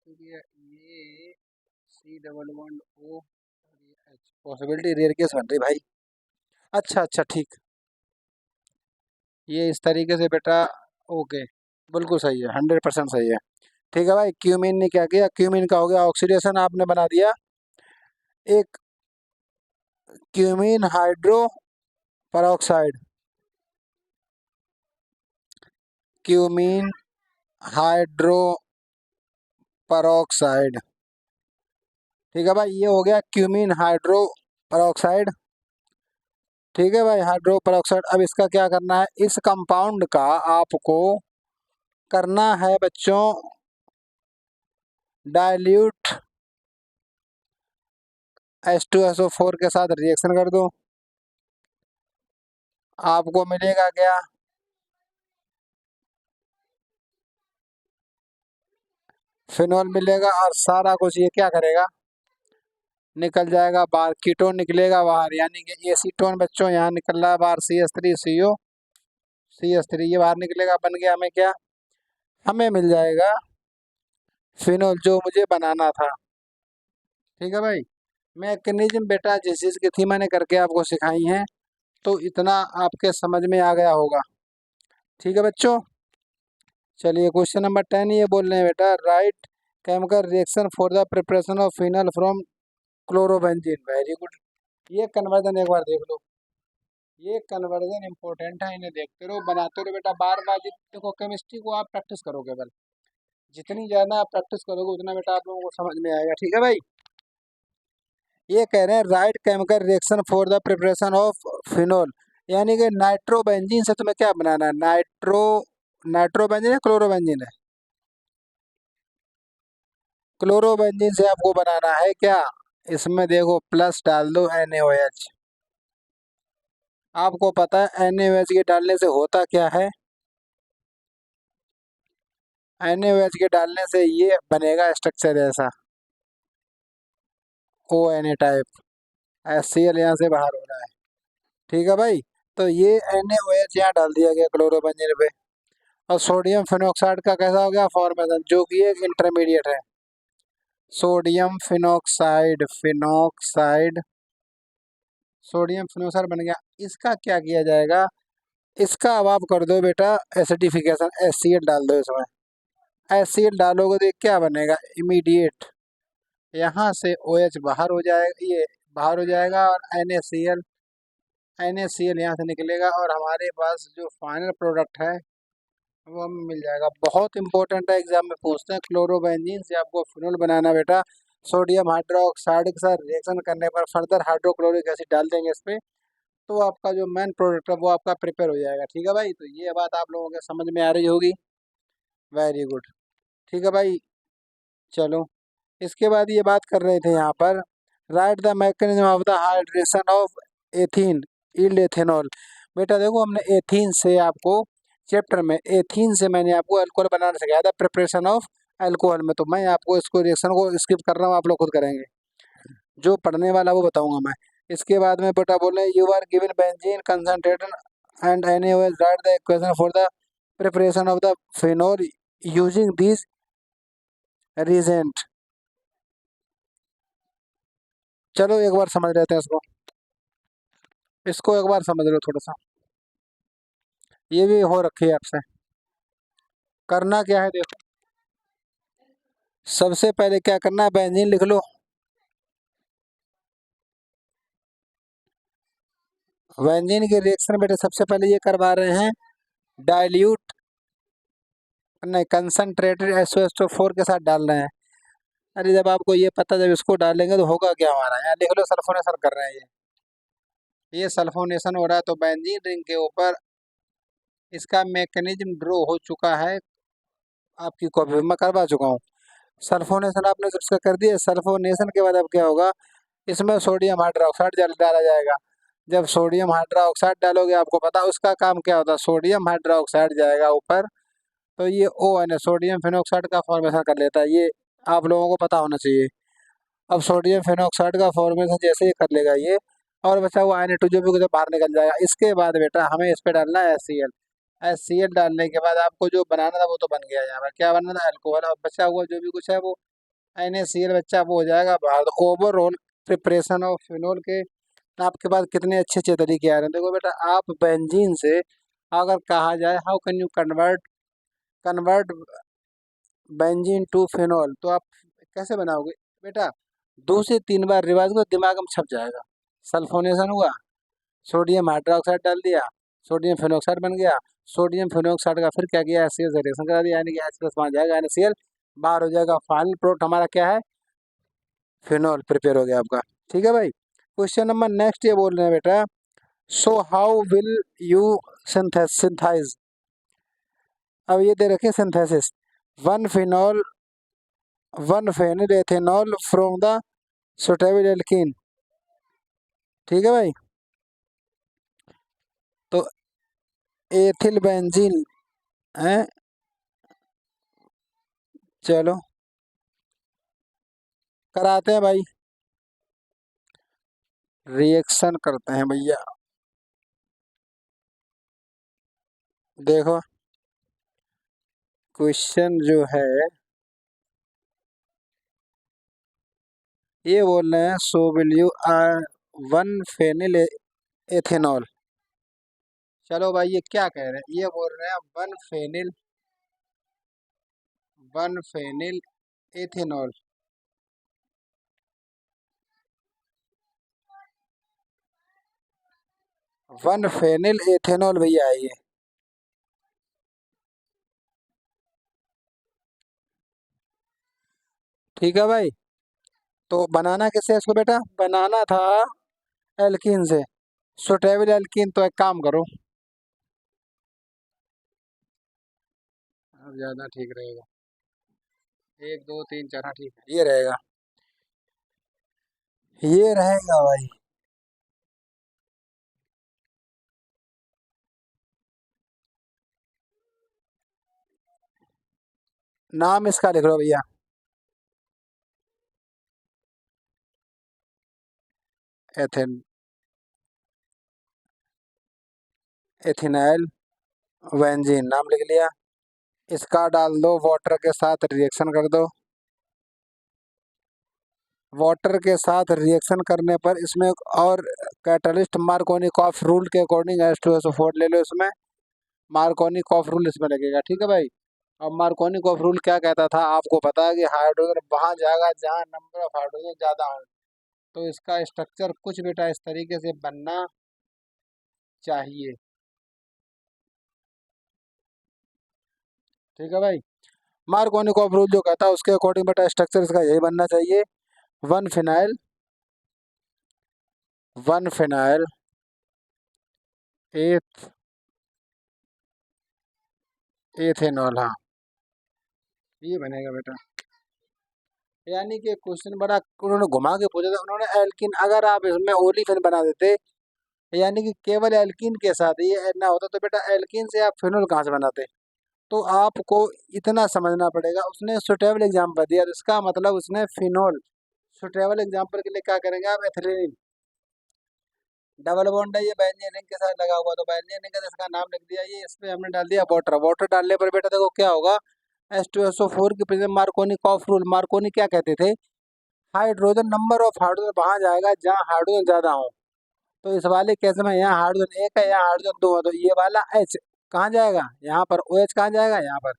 क्योंकि ये C11O और ये H पॉसिबिलिटी रेयर केस बन रही भाई। अच्छा अच्छा ठीक, ये इस तरीके से बेटा, ओके, बिल्कुल सही है, 100% सही है। ठीक है भाई, क्यूमीन ने क्या किया, क्यूमीन का हो गया ऑक्सीडेशन, आपने बना दिया एक cumene hydro peroxide, cumene hydro peroxide. ठीक है भाई, ये हो गया क्यूमीन हाइड्रो पेरोक्साइड। ठीक है भाई, हाइड्रो पेरोक्साइड। अब इसका क्या करना है, इस कंपाउंड का आपको करना है बच्चों डाइल्यूट H2SO4 के साथ रिएक्शन कर दो। आपको मिलेगा क्या, फिनॉल मिलेगा, और सारा कुछ ये क्या करेगा, निकल जाएगा बाहर, कीटोन निकलेगा बाहर, यानी कि एसीटोन बच्चों यहाँ निकल रहा है बाहर, CH3CO, ये बाहर निकलेगा, बन गया हमें क्या, हमें मिल जाएगा फिनॉल, जो मुझे बनाना था। ठीक है भाई, मैकेनिज्म बेटा जिस चीज़ की थी मैंने करके आपको सिखाई है, तो इतना आपके समझ में आ गया होगा। ठीक है बच्चों, चलिए क्वेश्चन नंबर 10 ये बोल रहे हैं बेटा, write chemical reaction for the preparation of phenol from chlorobenzene. Very good, ये कन्वर्जन एक बार देख लो, ये कन्वर्जन इंपॉर्टेंट है, इन्हें देखते रहो, बनाते रहो बेटा बार बार। देखो केमिस्ट्री को आप प्रैक्टिस करो केवल, जितनी ज़्यादा आप प्रैक्टिस करोगे उतना बेटा आप लोगों को समझ में आएगा। ठीक है भाई, ये कह रहे हैं right chemical reaction for the preparation of phenol, यानी कि नाइट्रोबेंजीन से तुम्हें क्या बनाना है, नाइट्रोबेंजीन है क्लोरोबेंजीन है, क्लोरोबेंजीन से आपको बनाना है क्या, इसमें देखो प्लस डाल दो NaOH। आपको पता है NaOH के डालने से होता क्या है, NaOH के डालने से ये बनेगा स्ट्रक्चर ऐसा, ONA टाइप, HCl यहाँ से बाहर हो रहा है। ठीक है भाई, तो ये NaOH यहाँ डाल दिया गया क्लोरोबेंजीन पे, और सोडियम फिनोक्साइड का कैसा हो गया फॉर्मेशन, जो कि एक इंटरमीडिएट है, सोडियम फिनोक्साइड, सोडियम फिनोक्साइड बन गया। इसका क्या किया जाएगा, इसका अब आप कर दो बेटा एसिडिफिकेशन, HCl डाल दो इसमें, HCl डालोगे तो ये क्या बनेगा, इमीडिएट यहाँ से OH बाहर हो जाएगा, ये बाहर हो जाएगा, और NaCl यहाँ से निकलेगा, और हमारे पास जो फाइनल प्रोडक्ट है वो हमें मिल जाएगा। बहुत इंपॉर्टेंट है, एग्जाम में पूछते हैं, क्लोरोबेंजीन से आपको फिनोल बनाना बेटा, सोडियम हाइड्रोक्साइड के साथ रिएक्शन करने पर फर्दर हाइड्रोक्लोरिक एसिड डाल देंगे इस पे, तो आपका जो मेन प्रोडक्ट है वो आपका प्रिपेयर हो जाएगा। ठीक है भाई, तो ये बात आप लोगों के समझ में आ रही होगी। Very good. ठीक है भाई, चलो इसके बाद ये बात कर रहे थे यहाँ पर, right the mechanism of the hydration of ethene yield ethanol. बेटा देखो हमने एथीन से आपको चैप्टर में, एथीन से मैंने आपको अल्कोहल बनाना सिखाया था प्रिपरेशन ऑफ अल्कोहल में, तो मैं आपको इसको रिएक्शन को स्किप कर रहा हूँ, आप लोग खुद करेंगे, जो पढ़ने वाला वो बताऊंगा मैं। इसके बाद में बेटा बोले you are given benzene concentrated and NaOH, write the equation for the preparation of the phenol using this reagent. चलो एक बार समझ लेते हैं इसको, एक बार समझ लो थोड़ा सा, ये भी हो रखी है आपसे। करना क्या है देखो, सबसे पहले क्या करना है, बेंजीन लिख लो, बेंजीन की रिएक्शन बेटे सबसे पहले ये करवा रहे हैं डाइल्यूट, नहीं कंसंट्रेटेड SO4 के साथ डाल रहे हैं। अरे जब आपको ये पता, जब इसको डालेंगे तो होगा क्या हमारा, यहाँ लिख लो सल्फोनेशन कर रहे हैं, ये सल्फोनेशन हो रहा है, तो बेंजीन रिंग के ऊपर इसका मैकेनिज्म ड्रॉ हो चुका है, आपकी कॉपी में मैं करवा चुका हूँ। सल्फोनेशन आपने जब से कर दिया, सल्फोनेशन के बाद अब क्या होगा, इसमें सोडियम हाइड्रोक्साइड डाला जाएगा। जब सोडियम हाइड्रोक्साइड डालोगे, आपको पता है उसका काम क्या होता है, सोडियम हाइड्रोक्साइड जाएगा ऊपर, तो ये ON सोडियम फिनोक्साइड का फॉर्मेशन कर लेता है, ये आप लोगों को पता होना चाहिए। अब सोडियम फिनोक्साइड का फॉर्मेशन जैसे ही कर लेगा ये, और बचा हुआ Na2 जो भी बाहर निकल जाएगा। इसके बाद बेटा हमें इस पे डालना है HCl, HCl डालने के बाद आपको जो बनाना था वो तो बन गया, यहाँ पर क्या बनना था, अल्कोहल, और बचा हुआ जो भी कुछ है वो NaCl बच्चा वो हो जाएगा बाहर। तो ओवरऑल प्रिपरेशन ऑफ फिनोल के आपके पास कितने अच्छे अच्छे तरीके आ रहे हैं। देखो बेटा, आप बेंजीन से अगर कहा जाए how can you convert benzene to phenol, तो आप कैसे बनाओगे बेटा, 2 से 3 बार रिवाइज करो, दिमाग में छप जाएगा। सल्फोनेशन हुआ, सोडियम हाइड्रोक्साइड डाल दिया, सोडियम फिनोक्साइड बन गया, सोडियम फिनोक्साइड का फिर क्या किया, HCl से रिएक्शन करा दिया, यानी कि H प्लस वहाँ जाएगा, NaCl बाहर हो जाएगा। फाइनल प्रोडक्ट हमारा क्या है, फिनॉल प्रिपेयर हो गया आपका। ठीक है भाई। क्वेश्चन नंबर नेक्स्ट ये बोल रहे हैं बेटा, so how will you synthesize. अब ये दे रखे synthesis, one phenol one phenyl ethanol from the suitable alkene. ठीक है भाई। तो एथिल बेंजीन है, चलो कराते हैं भाई, रिएक्शन करते हैं भैया। देखो क्वेश्चन जो है ये बोल रहे हैं, so will you one phenyl ethanol. चलो भाई ये क्या कह रहे हैं, ये बोल रहे हैं one phenyl ethanol. One phenyl ethanol भैया है ये। ठीक है भाई। तो बनाना किससे है इसको बेटा, बनाना था एल्कीन से, सुटेबल एल्कीन। तो एक काम करो, अब ज्यादा ठीक रहेगा, एक दो तीन चार, हाँ ठीक है, ये रहेगा, ये रहेगा भाई। नाम इसका लिख लो भैया, एथेन एथिनाइल बेंजीन नाम लिख लिया। इसका डाल दो वाटर के साथ, रिएक्शन कर दो। वाटर के साथ रिएक्शन करने पर इसमें और कैटलिस्ट मार्कोनिकॉफ रूल के अकॉर्डिंग H2SO4 ले लो इसमें, मार्कोनिकॉफ रूल इसमें लगेगा। ठीक है भाई। अब मार्कोनिकॉफ रूल क्या कहता था, आपको पता है कि हाइड्रोजन वहां जाएगा जहां नंबर ऑफ हाइड्रोजन ज्यादा हो। तो इसका स्ट्रक्चर कुछ बेटा इस तरीके से बनना चाहिए। ठीक है भाई। मार्कोनिकॉफ रूल जो कहता है उसके अकॉर्डिंग बेटा स्ट्रक्चर इसका यही बनना चाहिए, वन फिनाइल वन फिनाइल एथ एथेनॉल, हाँ ये बनेगा बेटा। यानी कि क्वेश्चन बड़ा उन्होंने घुमा के पूछा था उन्होंने, एल्किन अगर आप इसमें ओलिफिन बना देते, यानी कि केवल एल्किन के साथ ये ना होता, तो बेटा एल्किन से आप फिनोल कहाँ से बनाते। तो आपको इतना समझना पड़ेगा, उसने सुटेबल एग्जाम्पल दिया, तो इसका मतलब उसने फिनोल, सुटेबल एग्जाम्पल के लिए क्या करेंगे आप, एथिलीन। डबल बॉन्ड है ये बेंजीन रिंग के साथ लगा हुआ, तो बेंजीन रिंग का इसका नाम लिख दिया, ये इस पे हमने डाल दिया वाटर। वाटर डालने पर बेटा देखो क्या होगा, H2SO4 की प्रेजेंस, मार्कोनिकॉफ रूल, मार्कोनी क्या कहते थे, हाइड्रोजन नंबर ऑफ हाइड्रोजन वहां जाएगा जहाँ हाइड्रोजन ज्यादा हो। तो इस वाले केस में यहाँ हाइड्रोजन एक है, यहाँ हाइड्रोजन दो है, तो ये वाला H कहाँ जाएगा, यहाँ पर OH कहाँ जाएगा, यहाँ पर।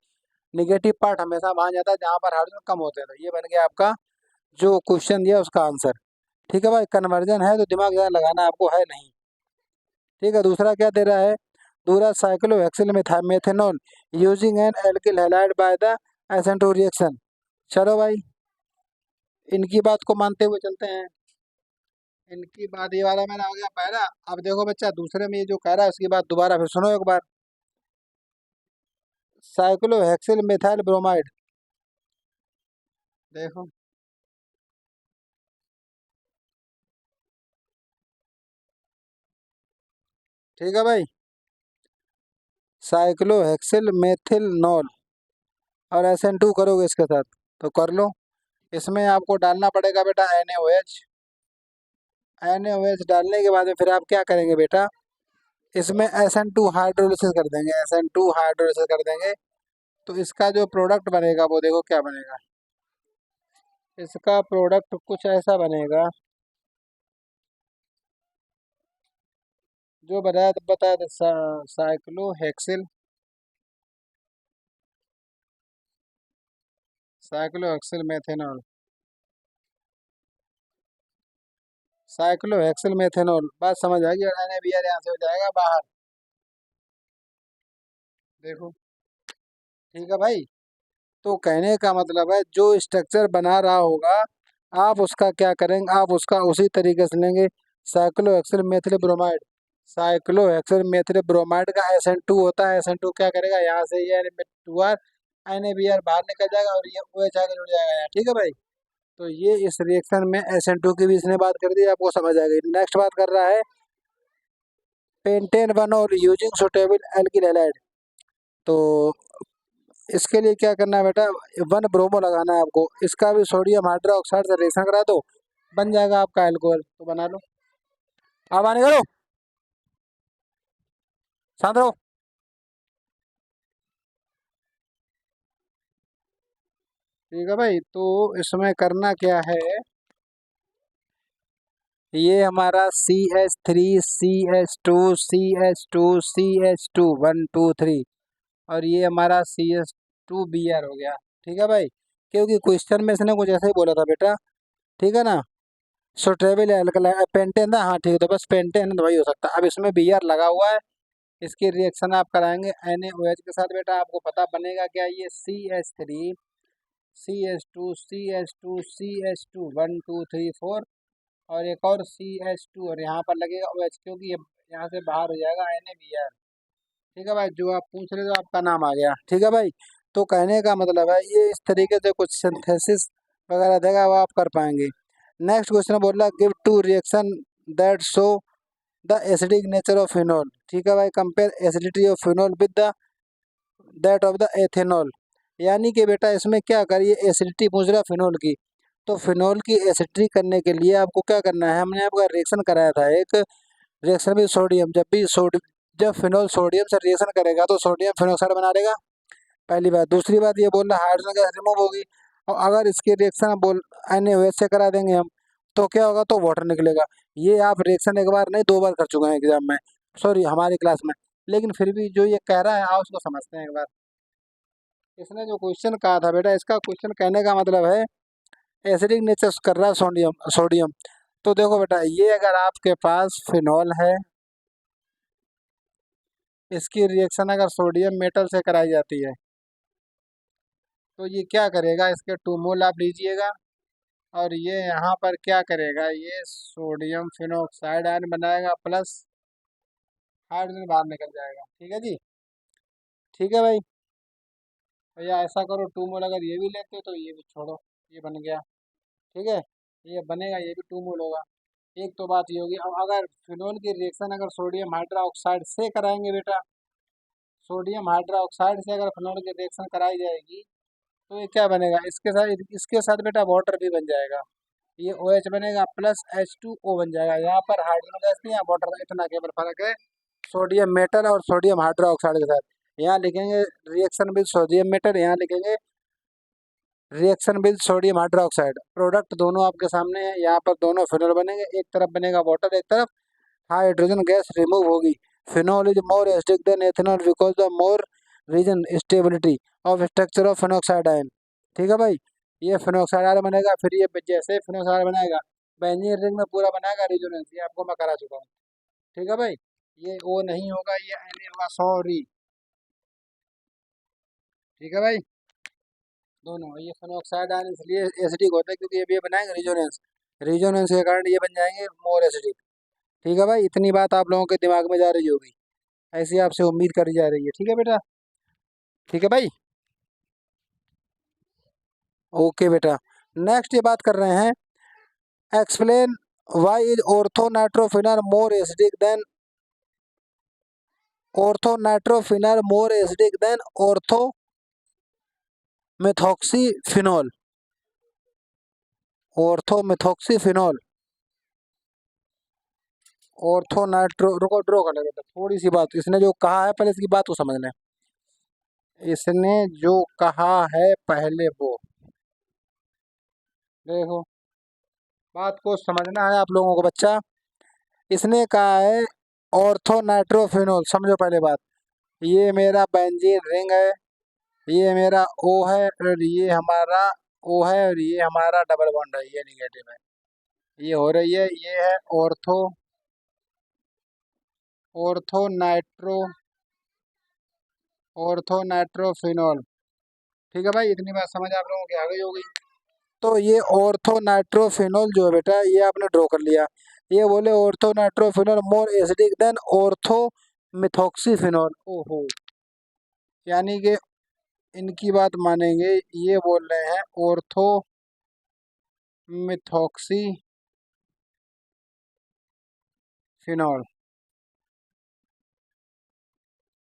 निगेटिव पार्ट हमेशा वहां जाता है जहाँ पर हाइड्रोजन कम होते हैं। तो ये बन गया आपका जो क्वेश्चन दिया उसका आंसर। ठीक है भाई, कन्वर्जन है तो दिमाग ज़्यादा लगाना आपको है नहीं। ठीक है, दूसरा क्या दे रहा है, दूसरा cyclohexyl methanol using an alkyl halide by the SN two reaction. चलो भाई, इनकी बात को मानते हुए चलते हैं। इनकी बात, ये वाला मैंने हो गया पहला। अब देखो बच्चा, दूसरे में ये जो कह रहा है उसकी बात दोबारा फिर सुनो एक बार। साइक्लोहेक्सिल मेथाइल ब्रोमाइड, देखो ठीक है भाई, साइक्लोहेक्सिल मेथिलनॉल और SN2 करोगे इसके साथ तो कर लो। इसमें आपको डालना पड़ेगा बेटा NaOH। NaOH डालने के बाद में फिर आप क्या करेंगे बेटा, इसमें SN2 हाइड्रोलिसिस कर देंगे, SN2 हाइड्रोलिसिस कर देंगे। तो इसका जो प्रोडक्ट बनेगा वो देखो क्या बनेगा, इसका प्रोडक्ट कुछ ऐसा बनेगा जो बताया था, cyclohexyl cyclohexyl methanol, cyclohexyl methanol, बात समझ आएगी। और NaBr यहाँ से हो जाएगा बाहर। देखो, ठीक है भाई। तो कहने का मतलब है जो स्ट्रक्चर बना रहा होगा, आप उसका क्या करेंगे, आप उसका उसी तरीके से लेंगे। Cyclohexyl methyl bromide, cyclohexyl methyl bromide का SN2 होता है। SN2 क्या करेगा, यहाँ से ये टू आर NaBr बाहर निकल जाएगा और ये OH आगे जुड़ जाएगा यहाँ, ठीक है भाई। तो ये इस रिएक्शन में SN2 की भी इसने बात कर दी, आपको समझ आ गई। नेक्स्ट बात कर रहा है पेंटेन वन और यूजिंग सुटेबल एल्किल हैलाइड। तो इसके लिए क्या करना है बेटा, 1 ब्रोमो लगाना है आपको। इसका भी सोडियम हाइड्रोक्साइड से रिएक्शन करा दो, बन जाएगा आपका एल्कोहल। तो बना लो, अब आने करो, शांत रहो। ठीक है भाई, तो इसमें करना क्या है, ये हमारा CH3CH2CH2CH2 1 2 3, और ये हमारा CH2Br हो गया। ठीक है भाई, क्योंकि क्वेश्चन में इसने कुछ ऐसा ही बोला था बेटा, ठीक है ना। सो ट्रेवल एल्कलाइन पेंटेन ना, हाँ ठीक है, तो बस पेंटेन तो वही हो सकता है। अब इसमें Br लगा हुआ है, इसकी रिएक्शन आप कराएंगे NaOH के साथ बेटा, आपको पता बनेगा क्या, ये CH3CH2CH2CH2 1 2 3 4, और एक और CH2, और यहाँ पर लगेगा OH, क्योंकि ये यहाँ से बाहर हो जाएगा NaBr। ठीक है भाई, जो आप पूछ रहे थे आपका नाम आ गया। ठीक है भाई, तो कहने का मतलब है ये इस तरीके से कुछ सिंथेसिस वगैरह देगा वो आप कर पाएंगे। नेक्स्ट क्वेश्चन बोल रहा give two reaction that show the acidic nature of phenol. ठीक है भाई, compare acidity of phenol with the that of the ethanol. यानी कि बेटा इसमें क्या करिए, एसिडिटी पूछ रहा फिनॉल की, तो फिनॉल की एसिडिटी करने के लिए आपको क्या करना है, हमने आपका रिएक्शन कराया था एक रिएक्शन में सोडियम, जब फिनॉल सोडियम से रिएक्शन करेगा तो सोडियम फिनोक्साइड बना देगा, पहली बात। दूसरी बात ये बोल रहा है हाइड्रोजन गैस रिमूव होगी, और अगर इसकी रिएक्शन बोल NaOH से करा देंगे हम, तो क्या होगा, तो वाटर निकलेगा। ये आप रिएक्शन एक बार नहीं 2 बार कर चुके हैं एग्जाम में, सॉरी हमारी क्लास में, लेकिन फिर भी जो ये कह रहा है आओ उसको समझते हैं एक बार। इसने जो क्वेश्चन कहा था बेटा, इसका क्वेश्चन कहने का मतलब है एसिडिक नेचर कर रहा है सोडियम सोडियम। तो देखो बेटा, ये अगर आपके पास फिनॉल है, इसकी रिएक्शन अगर सोडियम मेटल से कराई जाती है, तो ये क्या करेगा, इसके 2 मोल आप लीजिएगा, और ये यहाँ पर क्या करेगा, ये सोडियम फिनोक्साइड आयन बनाएगा प्लस हाइड्रोजन बाहर निकल जाएगा। ठीक है जी, ठीक है भाई। भैया ऐसा करो, 2 मोल अगर ये भी लेते हो तो ये भी छोड़ो, ये बन गया। ठीक है, ये बनेगा, ये भी 2 मोल होगा। एक तो बात ये होगी। अब अगर फिनोल की रिएक्शन अगर सोडियम हाइड्रोक्साइड से कराएंगे बेटा, सोडियम हाइड्रोक्साइड से अगर फिनोल की रिएक्शन कराई जाएगी, तो ये क्या बनेगा, इसके साथ बेटा वाटर भी बन जाएगा। ये OH बनेगा प्लस H2O बन जाएगा। यहाँ पर हाइड्रोजन गैस नहीं, यहाँ वाटर का इतना केवल फर्क है सोडियम मेटल और सोडियम हाइड्रोक्साइड के साथ। यहाँ लिखेंगे रिएक्शन विद सोडियम मेटल, यहाँ लिखेंगे reaction with sodium hydroxide. Product दोनों आपके सामने है, यहाँ पर दोनों फिनोल बनेंगे, एक तरफ बनेगा वाटर, एक तरफ हाइड्रोजन गैस रिमूव होगी। Phenol is more acidic than ethanol because the more reason stability of structure of phenoxide ion. ठीक है भाई, ये फिनोक्साइड आयन बनेगा, फिर ये जैसे फिनोक्साइड बनाएगा बेंजीन रिंग में पूरा बनाएगा रेजोनेंस, ये आपको मैं करा चुका हूँ। ठीक है भाई, ये O नहीं होगा, ये Na होगा, सॉरी। ठीक है भाई, दोनों ये फिनोक्साइड आयन इसलिए एसिडिक होता है क्योंकि ये बनाएंगे रेजोनेंस, रेजोनेंस के कारण ये बन जाएंगे मोर एसिडिक। ठीक है भाई, इतनी बात आप लोगों के दिमाग में जा रही होगी, ऐसी आपसे उम्मीद करी जा रही है। ठीक है बेटा, ठीक है भाई, ओके बेटा। नेक्स्ट ये बात कर रहे हैं explain why is orthonitrophenol more acidic than orthomethoxyphenol. Orthomethoxyphenol, orthonitro, रुको ड्रॉ कर ले बेटा, थोड़ी सी बात इसने जो कहा है पहले इसकी बात को समझ लें। इसने जो कहा है पहले वो देखो, बात को समझना है आप लोगों को बच्चा। इसने कहा है ऑर्थोनाइट्रोफिनॉल, समझो पहले बात, ये मेरा बेंजीन रिंग है, ये मेरा O है, और ये हमारा O है, और ये हमारा डबल बॉन्ड है, ये निगेटिव है, ये हो रही है, ये है ऑर्थो नाइट्रो ऑर्थो नाइट्रोफिनॉल। ठीक है भाई, इतनी बात समझ आप लोगों की आ गई होगी। तो ये ऑर्थो नाइट्रोफिनॉल जो है बेटा, ये आपने ड्रॉ कर लिया। ये बोले ortho nitrophenol more acidic than ortho methoxyphenol. ओहो, यानी कि इनकी बात मानेंगे, ये बोल रहे हैं ऑर्थो मिथॉक्सी फिनॉल।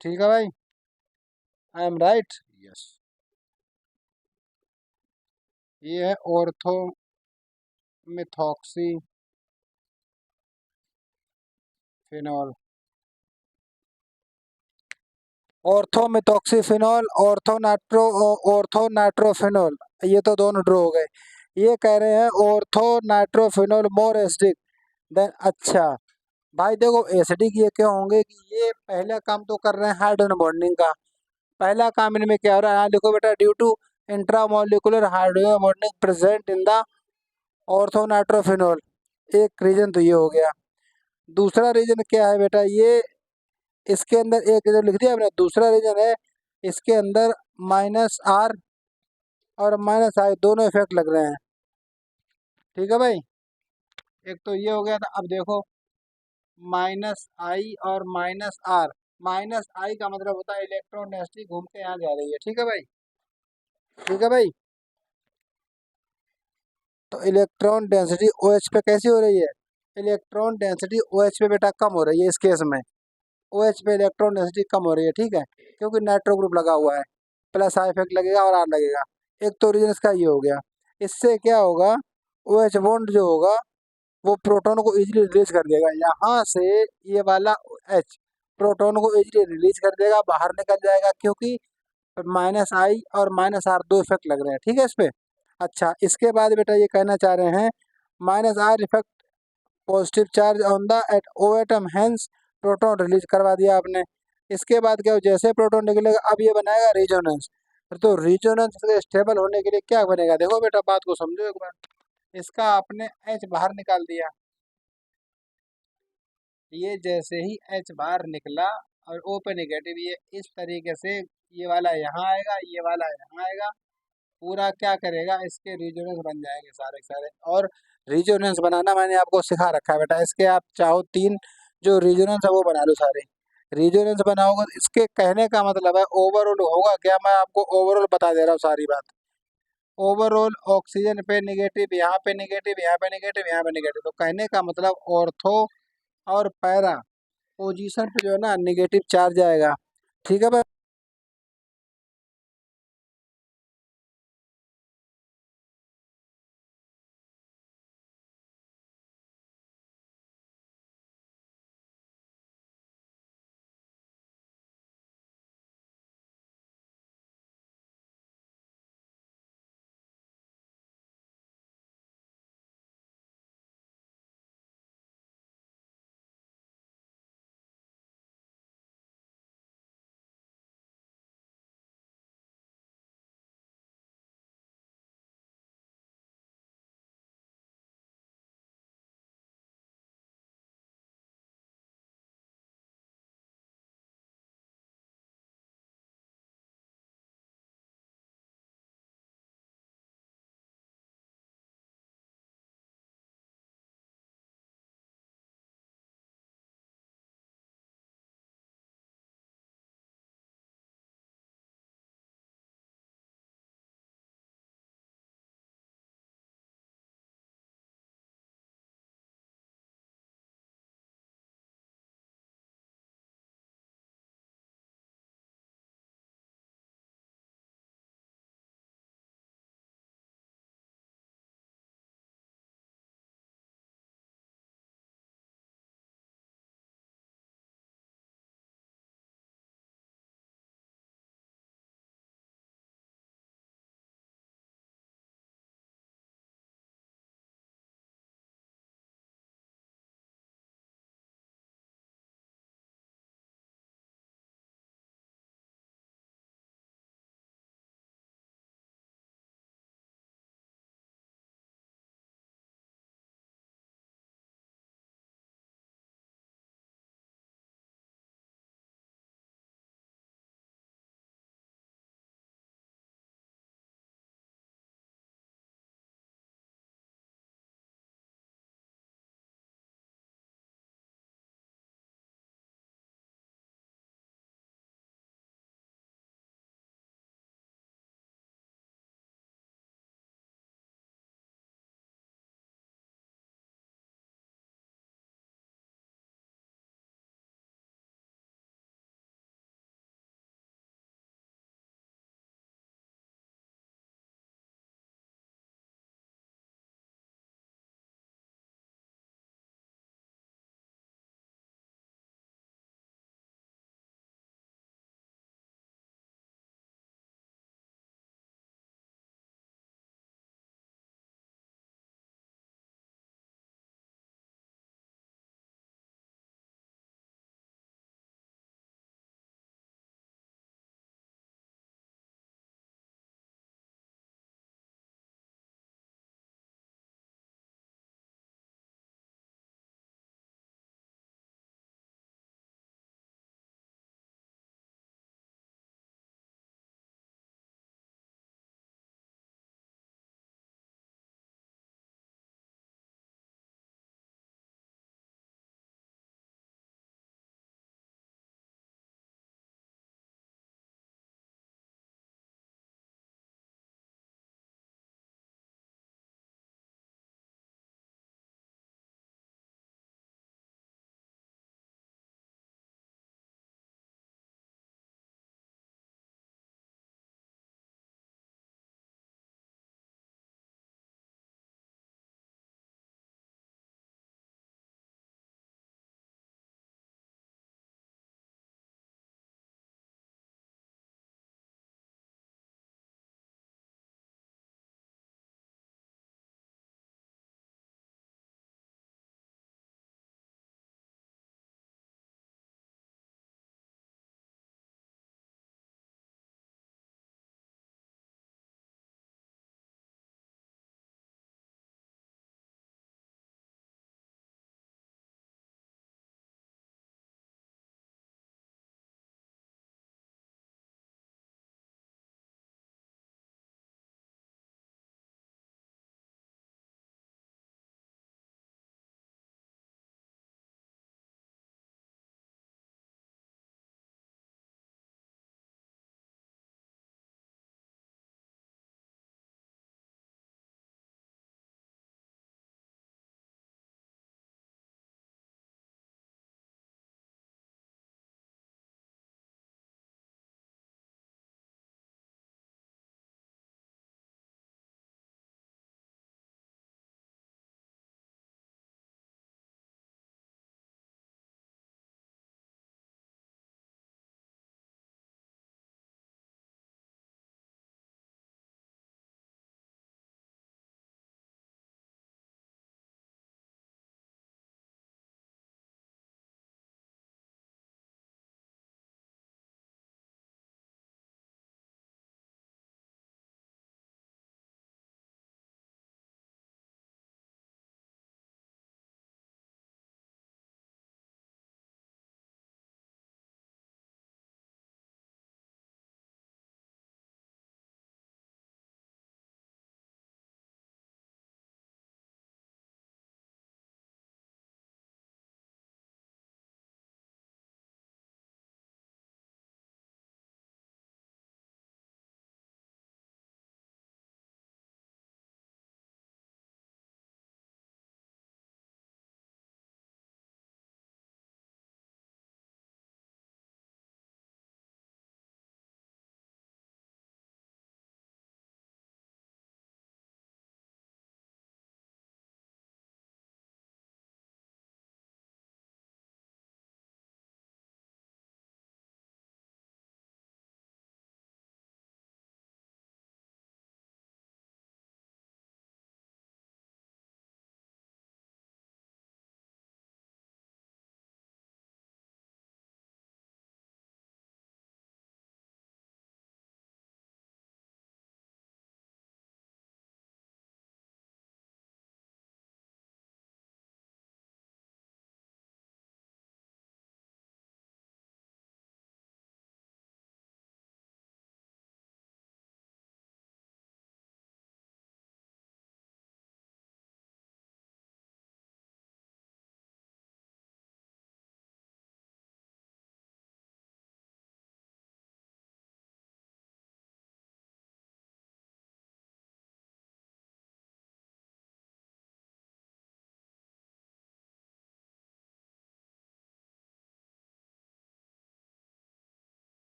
ठीक है भाई, आई एम राइट। यस, ये है ortho methoxy phenol. Orthomethoxyphenol, ortho nitrophenol, ये तो दोनों ड्रॉ हो गए। ये कह रहे हैं ortho nitrophenol more acidic then. अच्छा भाई देखो, एसिडिक ये क्यों होंगे कि ये पहला काम तो कर रहे हैं हाइड्रोजन बॉन्डिंग का। पहला काम इनमें क्या हो रहा है, यहाँ लिखो बेटा, due to intramolecular hydrogen bonding present in the ortho nitrophenol. एक रीजन तो ये हो गया। दूसरा रीजन क्या है बेटा, ये इसके अंदर एक रीजन लिख दिया हमने। दूसरा रीजन है इसके अंदर -R और -I दोनों इफेक्ट लग रहे हैं। ठीक है भाई, एक तो ये हो गया था। अब देखो, -I और -R। -I का मतलब होता है इलेक्ट्रॉन डेंसिटी घूम के यहाँ जा रही है। ठीक है भाई, ठीक है भाई। तो इलेक्ट्रॉन डेंसिटी OH पे कैसी हो रही है, इलेक्ट्रॉन डेंसिटी OH पे बेटा कम हो रही है इस केस में। OH पे इलेक्ट्रॉन डेंसिटी कम हो रही है, ठीक है, क्योंकि नाइट्रो ग्रुप लगा हुआ है। प्लस I इफेक्ट लगेगा और R लगेगा। एक तो रीजन इसका ये हो गया। इससे क्या होगा, OH बॉन्ड जो होगा वो प्रोटॉन को इजीली रिलीज कर देगा। यहाँ से ये वाला H प्रोटॉन को इजीली रिलीज कर देगा, बाहर निकल जाएगा, क्योंकि -I और -R दो इफेक्ट लग रहे हैं। ठीक है इस पे। अच्छा, इसके बाद बेटा ये कहना चाह रहे हैं -R effect positive charge on the at O atom, hence proton release करवा दिया आपने। इसके बाद क्या हो, जैसे प्रोटॉन निकलेगा अब ये बनाएगा रेजोनेंस। तो रेजोनेंस स्टेबल होने के लिए क्या बनेगा, देखो बेटा बात को समझो एक बार। इसका आपने H बाहर निकाल दिया। ये जैसे ही H बाहर निकला और O पे नेगेटिव, ये इस तरीके से ये वाला यहाँ आएगा, ये वाला यहाँ आएगा। पूरा क्या करेगा, इसके रिजोनेंस बन जाएंगे सारे के सारे। और रिजोनेंस बनाना मैंने आपको सिखा रखा है बेटा। इसके आप चाहो 3 जो रिजोनेंस है वो बना लो सारे। रिजोनेंस बनाओगे तो इसके कहने का मतलब है ओवरऑल होगा क्या, मैं आपको ओवरऑल बता दे रहा हूँ सारी बात। ओवरऑल ऑक्सीजन पे नेगेटिव, यहाँ पे नेगेटिव, यहाँ पे नेगेटिव, यहाँ पे नेगेटिव। तो कहने का मतलब ऑर्थो और पैरा पोजीशन पे जो है ना नेगेटिव चार्ज आएगा। ठीक है भाई।